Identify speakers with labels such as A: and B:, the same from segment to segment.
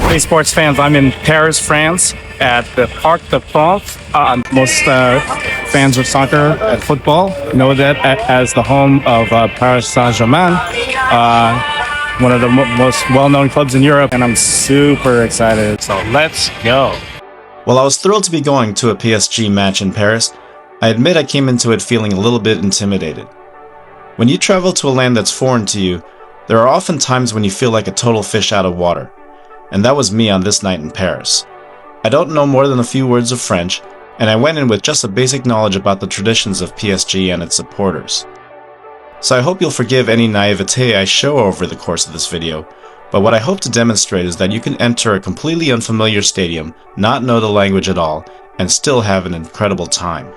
A: Hey sports fans, I'm in Paris, France at the Parc de France. Most fans of soccer and football know that as the home of Paris Saint-Germain, one of the most well-known clubs in Europe, and I'm super excited. So let's go.
B: While I was thrilled to be going to a PSG match in Paris, I admit I came into it feeling a little bit intimidated. When you travel to a land that's foreign to you, there are often times when you feel like a total fish out of water. And that was me on this night in Paris. I don't know more than a few words of French, and I went in with just a basic knowledge about the traditions of PSG and its supporters. So I hope you'll forgive any naivete I show over the course of this video, but what I hope to demonstrate is that you can enter a completely unfamiliar stadium, not know the language at all, and still have an incredible time.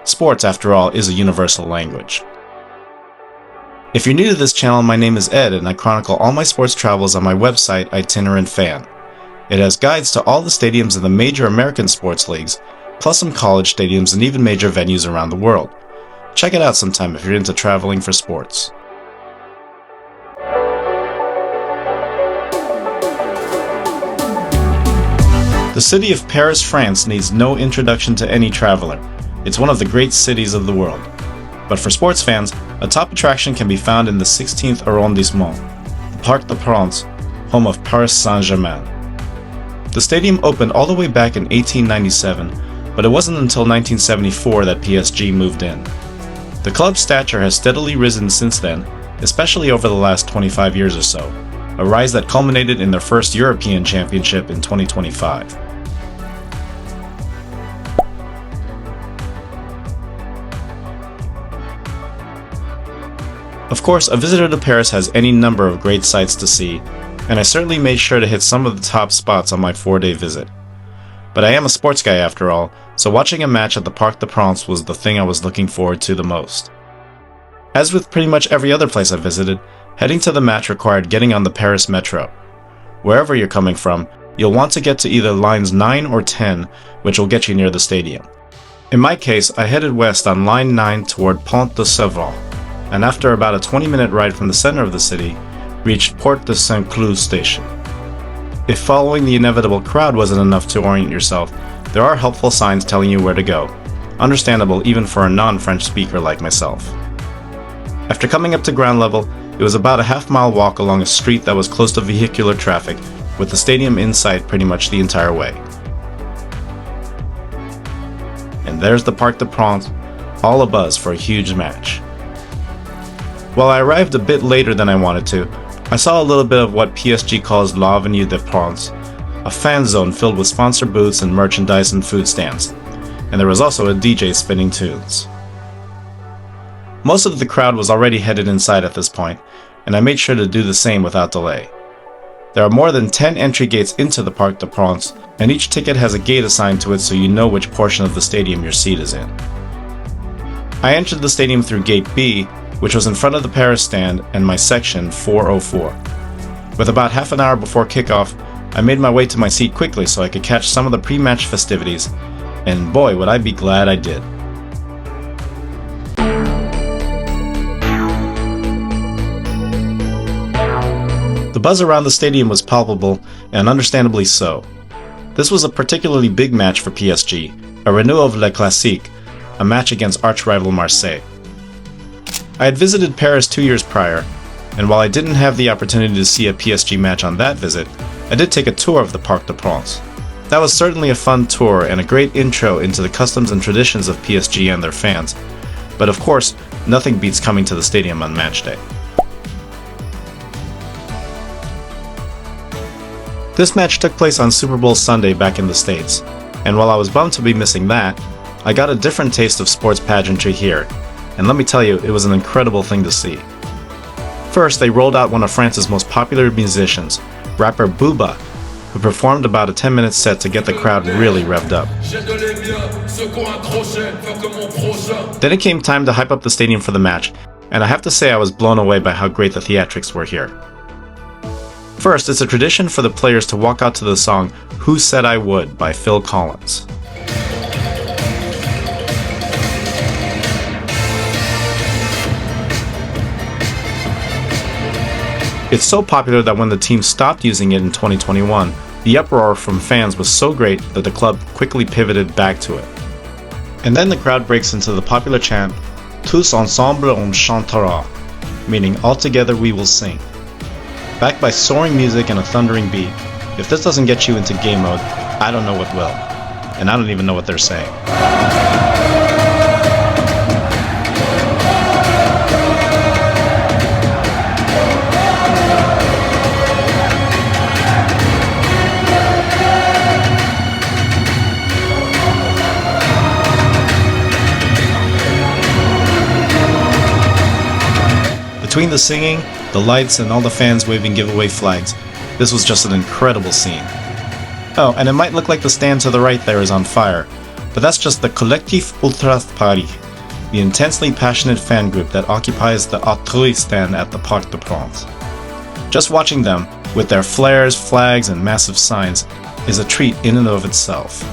B: Sports, after all, is a universal language. If you're new to this channel, my name is Ed, and I chronicle all my sports travels on my website, Itinerant Fan. It has guides to all the stadiums in the major American sports leagues, plus some college stadiums and even major venues around the world. Check it out sometime if you're into traveling for sports. The city of Paris, France needs no introduction to any traveler. It's one of the great cities of the world. But for sports fans, a top attraction can be found in the 16th arrondissement, the Parc de France, home of Paris Saint-Germain. The stadium opened all the way back in 1897, but it wasn't until 1974 that PSG moved in. The club's stature has steadily risen since then, especially over the last 25 years or so, a rise that culminated in their first European championship in 2025. Of course, a visitor to Paris has any number of great sights to see, and I certainly made sure to hit some of the top spots on my 4-day visit. But I am a sports guy after all, so watching a match at the Parc de France was the thing I was looking forward to the most. As with pretty much every other place I visited, heading to the match required getting on the Paris Metro. Wherever you're coming from, you'll want to get to either lines 9 or 10, which will get you near the stadium. In my case, I headed west on line 9 toward Pont de Sèvres, and after about a 20-minute ride from the center of the city, reached Porte de Saint-Cloud station. If following the inevitable crowd wasn't enough to orient yourself, there are helpful signs telling you where to go, understandable even for a non-French speaker like myself. After coming up to ground level, it was about a half-mile walk along a street that was close to vehicular traffic, with the stadium in sight pretty much the entire way. And there's the Parc de France, all abuzz for a huge match. While I arrived a bit later than I wanted to, I saw a little bit of what PSG calls l'Avenue de France, a fan zone filled with sponsor booths and merchandise and food stands, and there was also a DJ spinning tunes. Most of the crowd was already headed inside at this point, and I made sure to do the same without delay. There are more than 10 entry gates into the Parc de France, and each ticket has a gate assigned to it so you know which portion of the stadium your seat is in. I entered the stadium through Gate B, which was in front of the Paris stand and my section 404. With about half an hour before kickoff, I made my way to my seat quickly so I could catch some of the pre-match festivities, and boy would I be glad I did. The buzz around the stadium was palpable, and understandably so. This was a particularly big match for PSG, a renewal of Le Classique, a match against arch-rival Marseille. I had visited Paris 2 years prior, and while I didn't have the opportunity to see a PSG match on that visit, I did take a tour of the Parc de France. That was certainly a fun tour and a great intro into the customs and traditions of PSG and their fans, but of course, nothing beats coming to the stadium on match day. This match took place on Super Bowl Sunday back in the States, and while I was bummed to be missing that, I got a different taste of sports pageantry here. And let me tell you, it was an incredible thing to see. First, they rolled out one of France's most popular musicians, rapper Booba, who performed about a 10-minute set to get the crowd really revved up. Then it came time to hype up the stadium for the match, and I have to say I was blown away by how great the theatrics were here. First, it's a tradition for the players to walk out to the song Who Said I Would by Phil Collins. It's so popular that when the team stopped using it in 2021, The uproar from fans was so great that the club quickly pivoted back to it. And then the crowd breaks into the popular chant, Tous ensemble on chantera, meaning all together we will sing. Backed by soaring music and a thundering beat, if this doesn't get you into game mode, I don't know what will. And I don't even know what they're saying. Between the singing, the lights, and all the fans waving giveaway flags, this was just an incredible scene. Oh, and it might look like the stand to the right there is on fire, but that's just the Collectif Ultras Paris, the intensely passionate fan group that occupies the Autreuil stand at the Parc de France. Just watching them, with their flares, flags, and massive signs, is a treat in and of itself.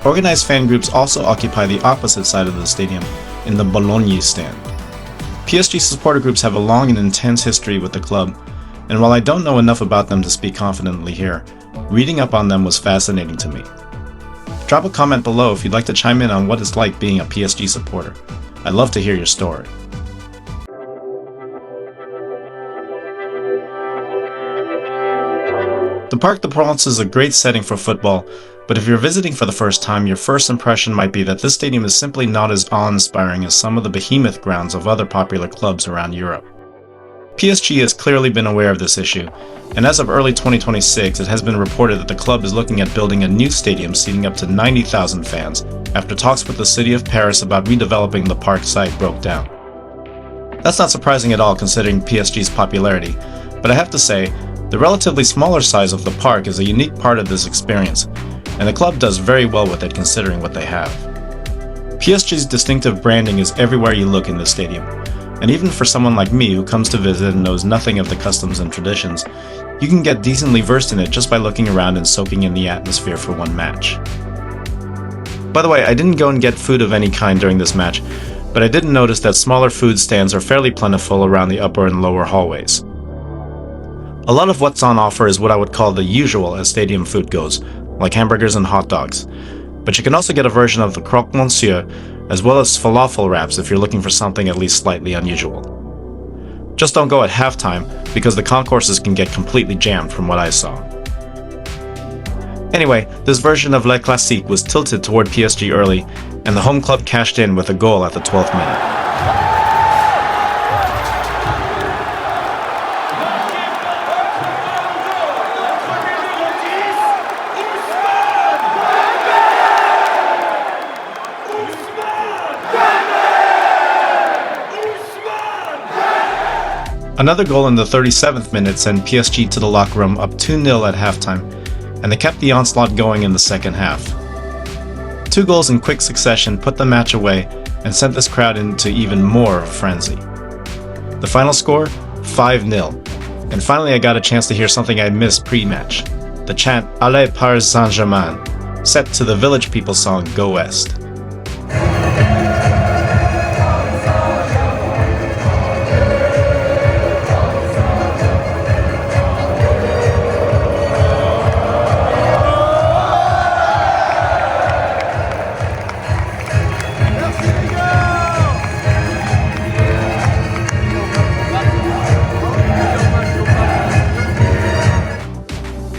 B: Organized fan groups also occupy the opposite side of the stadium, in the Bologna stand. PSG supporter groups have a long and intense history with the club, and while I don't know enough about them to speak confidently here, reading up on them was fascinating to me. Drop a comment below if you'd like to chime in on what it's like being a PSG supporter. I'd love to hear your story. The Parc de France is a great setting for football, but if you're visiting for the first time, your first impression might be that this stadium is simply not as awe-inspiring as some of the behemoth grounds of other popular clubs around Europe. PSG has clearly been aware of this issue, and as of early 2026, it has been reported that the club is looking at building a new stadium seating up to 90,000 fans, after talks with the city of Paris about redeveloping the Parc site broke down. That's not surprising at all considering PSG's popularity, but I have to say, the relatively smaller size of the Parc is a unique part of this experience, and the club does very well with it considering what they have. PSG's distinctive branding is everywhere you look in the stadium, and even for someone like me who comes to visit and knows nothing of the customs and traditions, you can get decently versed in it just by looking around and soaking in the atmosphere for one match. By the way, I didn't go and get food of any kind during this match, but I did notice that smaller food stands are fairly plentiful around the upper and lower hallways. A lot of what's on offer is what I would call the usual as stadium food goes, like hamburgers and hot dogs, but you can also get a version of the croque monsieur, as well as falafel wraps if you're looking for something at least slightly unusual. Just don't go at halftime, because the concourses can get completely jammed from what I saw. Anyway, this version of Le Classique was tilted toward PSG early, and the home club cashed in with a goal at the 12th minute. Another goal in the 37th minute sent PSG to the locker room up 2-0 at halftime, and they kept the onslaught going in the second half. 2 goals in quick succession put the match away and sent this crowd into even more of a frenzy. The final score? 5-0. And finally I got a chance to hear something I missed pre-match, the chant Allez Paris Saint-Germain, set to the Village People song Go West.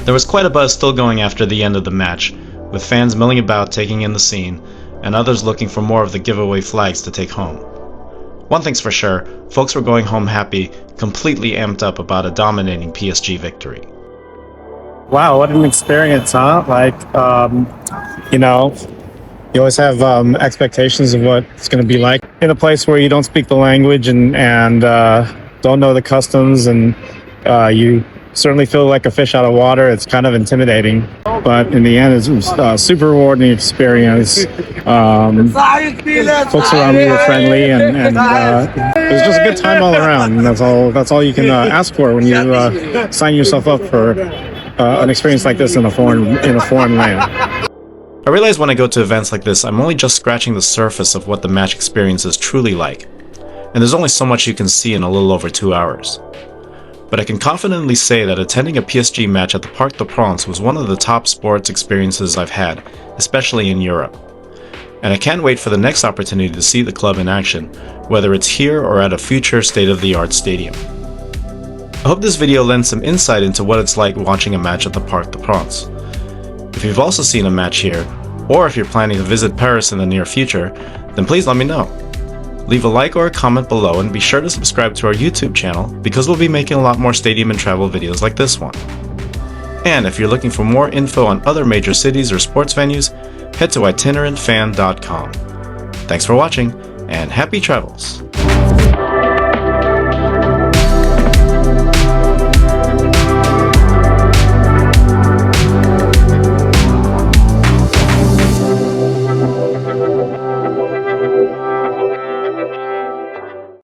B: There was quite a buzz still going after the end of the match, with fans milling about taking in the scene, and others looking for more of the giveaway flags to take home. One thing's for sure, folks were going home happy, completely amped up about a dominating PSG victory.
A: Wow, what an experience, huh? You always have expectations of what it's going to be like in a place where you don't speak the language and don't know the customs, and you certainly feel like a fish out of water. It's kind of intimidating, but in the end, it was a super rewarding experience. Folks around me were friendly, and it was just a good time all around. And that's all you can ask for when you sign yourself up for an experience like this in a foreign land.
B: I realize when I go to events like this, I'm only just scratching the surface of what the match experience is truly like, and there's only so much you can see in a little over 2 hours. but I can confidently say that attending a PSG match at the Parc des Princes was one of the top sports experiences I've had, especially in Europe. And I can't wait for the next opportunity to see the club in action, whether it's here or at a future state-of-the-art stadium. I hope this video lends some insight into what it's like watching a match at the Parc des Princes. If you've also seen a match here, or if you're planning to visit Paris in the near future, then please let me know. Leave a like or a comment below and be sure to subscribe to our YouTube channel because we'll be making a lot more stadium and travel videos like this one. And if you're looking for more info on other major cities or sports venues, head to itinerantfan.com. Thanks for watching and happy travels!